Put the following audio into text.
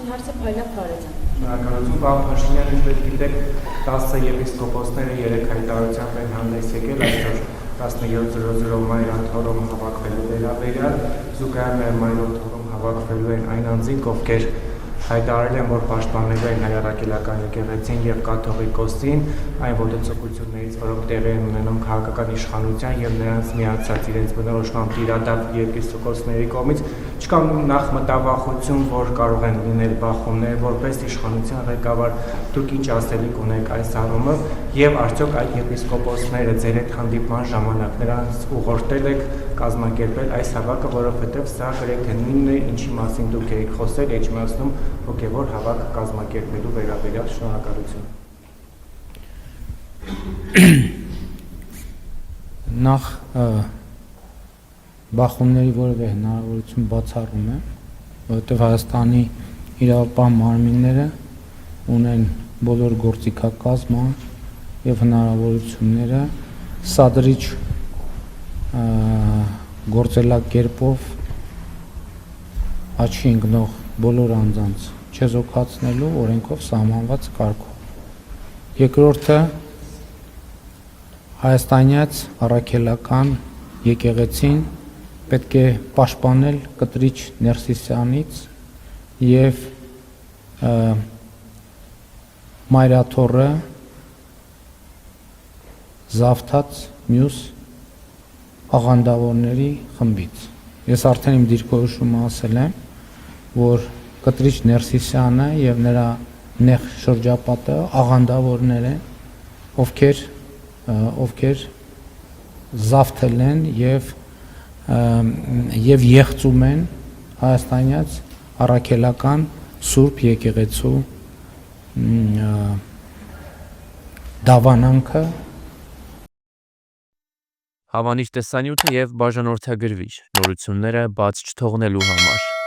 հարցը Փայլա Փարեզյան։ Շնորհակալություն, պարոն Փաշինյան, ինչպես գիտեք, 10 եպիսկոպոսները 3 հայտարարությամբ են հանդես եկել այսօր 17:00 Մայրան թորում հավաքվելու վերաբերյալ, զուգահեռ Մայրան թորում հավաքվելու են այն անձինք, ովքեր հայտարարել են, որ պաշտպանելու են Հայ առաքելական եկեղեցին եւ կաթողիկոսին, այն ոտնձգություններից, որոնք տեղի են ունենում քաղաքական իշխանության եւ նրանց միացած իրենց բնորոշմամբ տիրադափ եպիսկոպոսների կողմից, չկա նախ մտավախություն, որ կարող են լինել բախումներ, որպես իշխանության ղեկավար դուք ինչ ասելիք ունեք այս առումով եւ արդյոք այդ եպիսկոպոսները ձեր հետ հանդիպման ժամանակ նրանց ուղղորդել եք կազմակերպել այս հավաքը, որովհետեւ սա գրեթե նույնն է, ինչի մասին դուք եք խոսել Էջմիածնում հոգևոր հավաք կազմակերպելու վերաբերյալ։ Շնորհակալություն։ Նախ բախումների որևէ հնարավորություն բացառում է, որովհետև Հայաստանի իրավապահ մարմինները ունեն բոլոր գործիքակազմը եւ հնարավորությունները սադրիչ գործելակերպով աչքի ընկնող բոլոր անձանց չեզոքացնելու օրենքով սահմանված կարգով։ Երկրորդը հայաստանյաց առաքելական եկեղեցին պետք է պաշտպանել կտրիչ Ներսիսյանից եւ Մայրաթորը զավթած մյուս աղանդավորների խմբից։ Ես արդեն իմ դիրքորոշումը ասել եմ, որ կտրիչ Ներսիսյանը եւ նրա նեղ շրջապատը աղանդավորներ են, ովքեր զավթել են եւ եղծում են հայաստանյաց առաքելական Սուրբ եկեղեցու դավանանքը Հավանիչ տեսանյութը եւ բաժանորդագրվիչ նորությունները բաց չթողնելու համար